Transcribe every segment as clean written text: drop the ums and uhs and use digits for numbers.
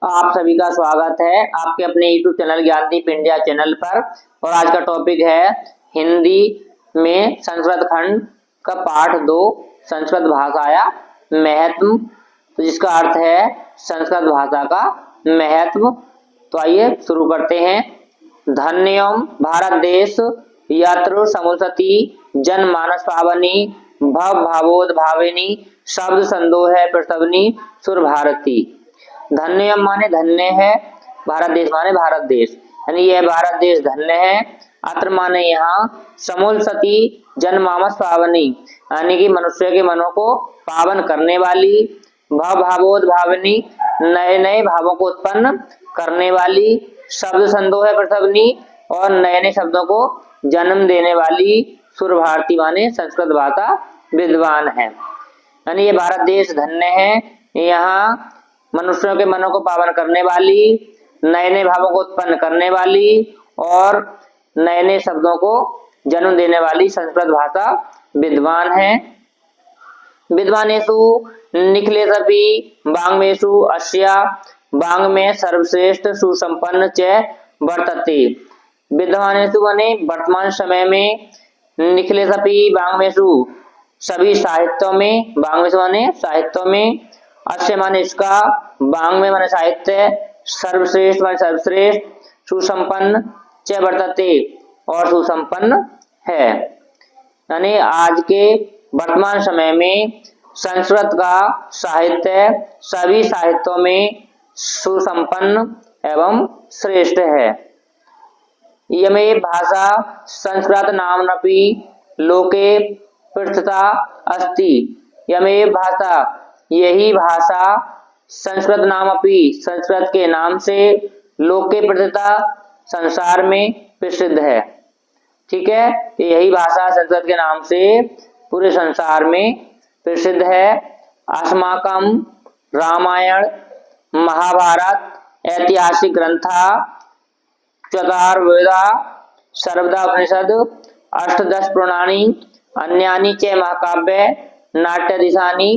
आप सभी का स्वागत है आपके अपने YouTube channel Gyandeep India channel पर। और आज का टॉपिक है हिंदी में संस्कृत खंड का पाठ 2 संस्कृत भाषाया महत्व, तो जिसका अर्थ है संस्कृत भाषा का महत्व। तो आइए शुरू करते हैं। धन्यम भारत देश यत्र समुसति जन मानस पावनी भव भावोद भाविनी शब्द संदोह प्रसवनी सुर भारती। धन्यम माने धन्य है, भारत देश माने भारत देश, यानी यह भारत देश धन्य है। अत्र माने यहाँ, समूल सती जन मानस पावनी यानी कि मनुष्य के मनों को पावन करने वाली, भव भावोद भावनी नए नए भावों को उत्पन्न करने वाली, शब्द संदोह प्रसवनी और नए नए शब्दों को जन्म देने वाली, सुर भारती माने संस्कृत भाषा विद्वान है। यानी ये भारत देश धन्य है, यहाँ मनुष्यों के मनों को पावन करने वाली, नए नए भावों को उत्पन्न करने वाली और नए नए शब्दों को जन्म देने वाली संस्कृत भाषा विद्वान है। विद्वानेषु निखिलेषु वाङ्मयेषु अस्या वाङ् में सर्वश्रेष्ठ सुसंपन्न च वर्तते। विद्वानेषु माने वर्तमान समय में, निखिलेषु वाङ्मयेषु सभी साहित्यों में, वाङ्मयेषु माने साहित्यों में, अस्य माने इसका, वाङ्मय माने साहित्य, सर्वश्रेष्ठ माने सर्वश्रेष्ठ, सुसंपन्न च वर्तते और सुसंपन्न है। यानी आज के वर्तमान समय में संस्कृत का साहित्य सभी साहित्यों में सुसंपन्न एवं श्रेष्ठ है। यमे भाषा संस्कृत नाम्नपि लोके प्रथिता अस्ति। यमे भाषा, यही भाषा, संस्कृत नामपि संस्कृत के नाम से, लोके प्रथिता संसार में प्रसिद्ध है। ठीक है, यही भाषा संस्कृत के नाम से पूरे संसार में प्रसिद्ध है। अस्माकं रामायण महाभारत ऐतिहासिक ग्रंथा चतुर्वेदा सर्वदा उपनिषद अष्टादश पुराणानि अन्यानि च महाकाव्य नाट्यादीशानि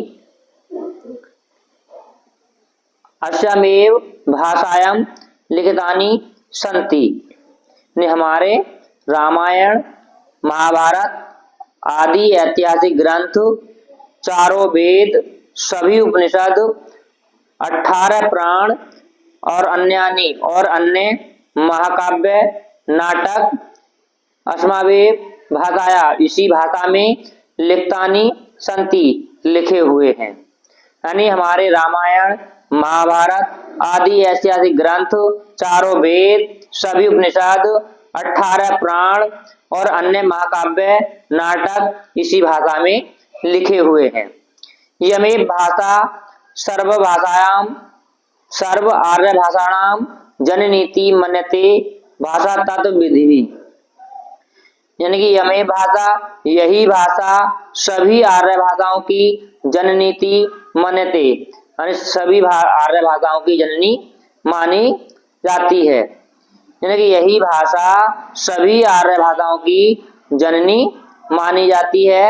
अस्यामेव भाषायां लिखितानि सन्ति। ने हमारे रामायण महाभारत आदि ऐतिहासिक ग्रंथ, चारों वेद, सभी उपनिषद, 18 पुराण और अन्य महाकाव्य नाटक अस्मावेव भाषाया इसी भाषा में लिखतानि सन्ति लिखे हुए हैं। यानी हमारे रामायण महाभारत आदि ऐतिहासिक ग्रंथ, चारों वेद, सभी उपनिषद, 18 पुराण और अन्य महाकाव्य नाटक इसी भाषा में लिखे हुए हैं। यमे भाषा सर्वभाषायां सर्व आर्य भाषाणां जननीति मन्यते भाषा तत्व विधि। यानी कि यमे भाषा, यही भाषा सभी आर्य भाषाओं की जननीति मन्यते, यानी सभी आर्य भाषाओं की जननी मानी जाती है। यानी कि यही भाषा सभी आर्य भाषाओं की जननी मानी जाती है।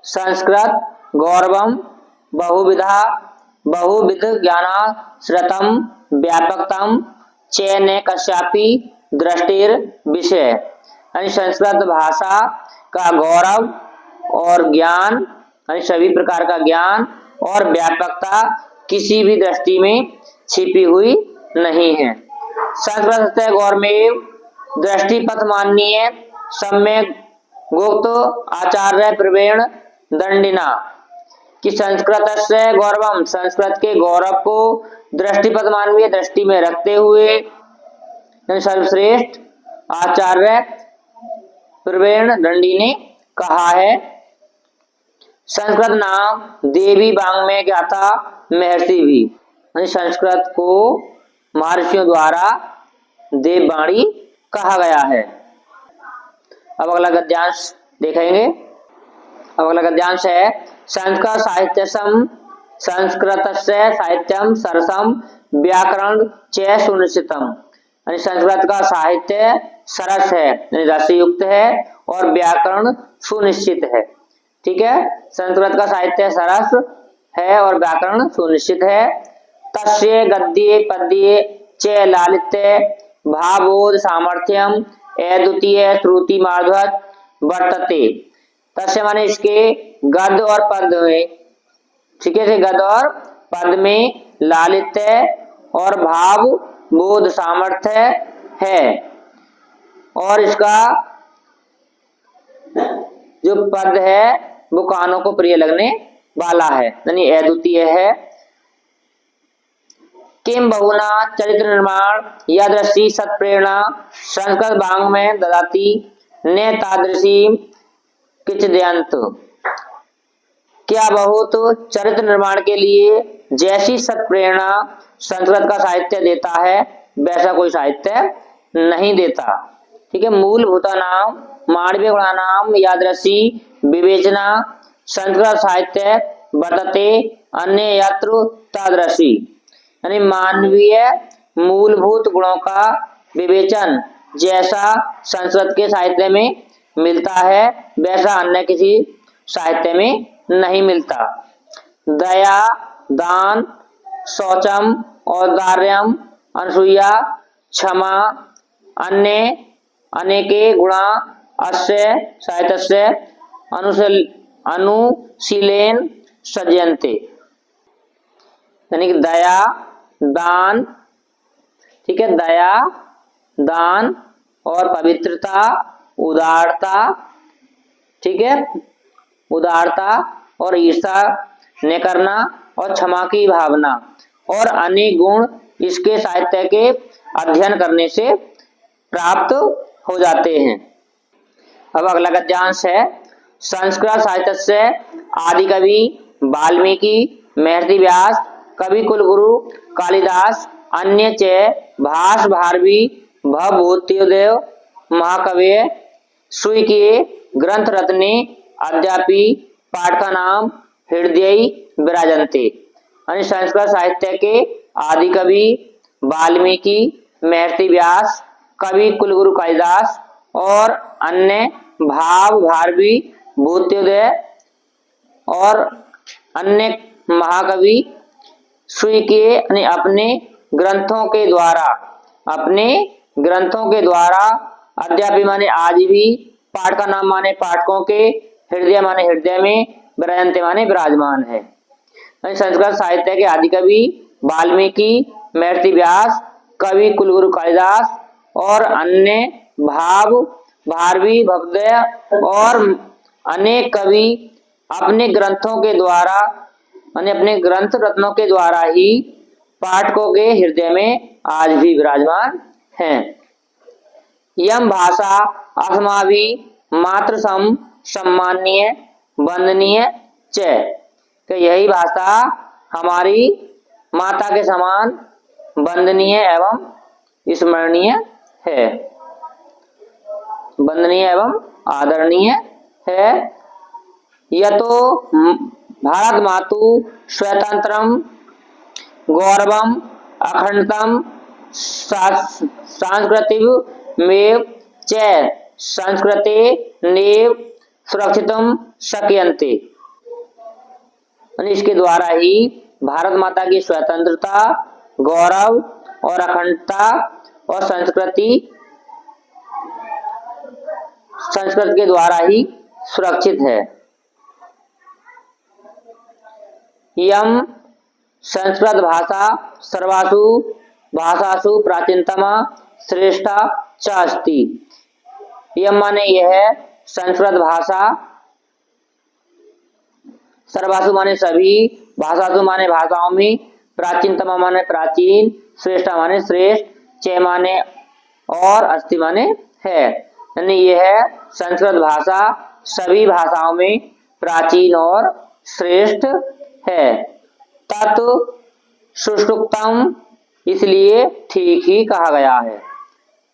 संस्कृत गौरवम बहुविध ज्ञानाश्रितम व्यापकतम चैन कश्यापि दृष्टिर विषय। यानी संस्कृत भाषा का गौरव और ज्ञान, यानी सभी प्रकार का ज्ञान और व्यापकता किसी भी दृष्टि में छिपी हुई नहीं है। संस्कृत गौरमेव दृष्टिपथ माननीय सम्यक गुप्त आचार्य प्रवीण दंडिना कि संस्कृत से गौरवम, संस्कृत के गौरव को दृष्टिपथ मानवीय दृष्टि में रखते हुए सर्वश्रेष्ठ आचार्य प्रवीण दंडी ने कहा है। संस्कृत नाम देवी वाङ्मय ज्ञाता महर्षि भी, संस्कृत को महर्षियों द्वारा देववाणी कहा गया है। अब अगला गद्यांश देखेंगे। अब अगला गद्यांश है संस्कृत साहित्यम सरसम व्याकरण च सुनिश्चितम। यानी संस्कृत का साहित्य सरस है, रसयुक्त है और व्याकरण सुनिश्चित है। ठीक है, संस्कृत का साहित्य सरस है और व्याकरण सुनिश्चित है। तस्य गद्ये पद्ये च लालित्य भावबोध सामर्थ्यम अद्वितीय श्रुति माधुर्य वर्तते। तस्य माने इसके गद्य और पद में, ठीक है, गद्य और पद में लालित्य और भाव बोध सामर्थ्य है और इसका जो पद है वो कानों को प्रिय लगने वाला है, यानी अद्वितीय है। किम बहुना चरित्र निर्माण यादृशी सत्प्रेरणा संस्कृत भांग में ददाती ने तादृशी किचदयंत। क्या बहुत चरित्र निर्माण के लिए जैसी सत्प्रेरणा संस्कृत का साहित्य देता है वैसा कोई साहित्य नहीं देता। ठीक है, मूलभूता नाम मानवीय गुणानाम यादृशी विवेचना संस्कृत साहित्य वर्तते अन्य यत्र तादृशी, यानी मानवीय मूलभूत गुणों का विवेचन जैसा संस्कृत के साहित्य में मिलता है वैसा अन्य किसी साहित्य में नहीं मिलता। दया, दान, शौचम, औदार्यम, अनसूया, क्षमा, अन्य अनेके गुणा अस्य साहित्यस्य अनुशीलेन सज्जन्ते, यानी कि दया, दान, ठीक है, दया, दान और पवित्रता, उदारता, ठीक है, उदारता और ईर्षा न करना और क्षमा की भावना और अनेक गुण इसके साहित्य के अध्ययन करने से प्राप्त हो जाते हैं। अब अगला गद्यांश है संस्कृत साहित्य से आदि कवि वाल्मीकि, महर्षि व्यास, कवि कुलगुरु कालिदास, अन्य च भाष भारवी भवभूतिदेव महाकवि स्वीय ग्रंथ रत्ने अद्यापि पाठका नाम हृदय विराजन्ते। यानी संस्कृत साहित्य के आदि कवि वाल्मीकि, महर्षि व्यास, कवि कुलगुरु कालिदास और अन्य भाव भारवी भूत्योदय और अन्य महाकवि स्वीय यानी अपने ग्रंथों के द्वारा अद्यापि माने आज भी, पाठ का नाम माने पाठकों के, हृदय माने हृदय में, विराजन्ते माने विराजमान है। संस्कृत साहित्य के आदि कवि वाल्मीकि, महर्षि व्यास, कवि कुलगुरु कालिदास और अन्य भाव भारवी भवोदय और अनेक कवि अपने ग्रंथों के द्वारा अपने ग्रंथ रत्नों के द्वारा ही पाठकों के हृदय में आज भी विराजमान हैं। यम भाषा अस्माभि मात्र सम्मानीय वंदनीय च, तो यही भाषा हमारी माता के समान वंदनीय एवं स्मरणीय है, वंदनीय एवं आदरणीय है। यतो भारत मातु स्वतंत्रम गौरवम अखंडतम सांस्कृतिक मेव च संस्कृते नेव सुरक्षितम शक्यन्ते। इसके द्वारा ही भारत माता की स्वतंत्रता, गौरव और अखंडता और संस्कृत के द्वारा ही सुरक्षित है। यम संस्कृत भाषा सर्वासु भाषासु प्राचीनतमा श्रेष्ठा च अस्ति। यम माने यह संस्कृत भाषा, सर्वासु माने सभी, भाषासु माने भाषाओं में, प्राचीनतमा माने प्राचीन, श्रेष्ठा माने श्रेष्ठ, च माने और, अस्ति माने है, यानी यह संस्कृत भाषा सभी भाषाओं में प्राचीन और श्रेष्ठ है। तत् सुष्ठुक्तम, इसलिए ठीक ही कहा गया है,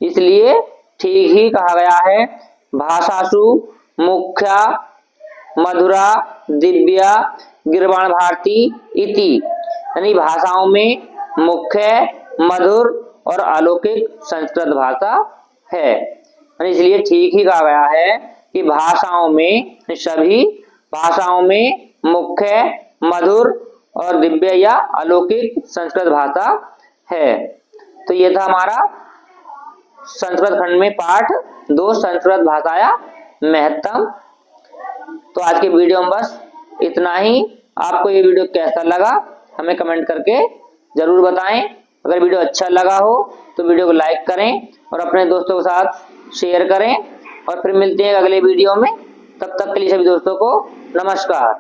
इसलिए ठीक ही कहा गया है। भाषासु मुख्या मधुरा दिव्या गिरवाण भारती इति, यानी भाषाओं में मुख्य, मधुर और अलौकिक संस्कृत भाषा है। इसलिए ठीक ही कहा गया है कि भाषाओं में, सभी भाषाओं में मुख्य, मधुर और दिव्य या अलौकिक संस्कृत भाषा है। तो ये था हमारा संस्कृत खंड में पाठ 2 संस्कृत भाषाया महत्तम। तो आज के वीडियो में बस इतना ही। आपको ये वीडियो कैसा लगा हमें कमेंट करके जरूर बताएं। अगर वीडियो अच्छा लगा हो तो वीडियो को लाइक करें और अपने दोस्तों के साथ शेयर करें। और फिर मिलते हैं अगले वीडियो में। तब तक के लिए सभी दोस्तों को नमस्कार।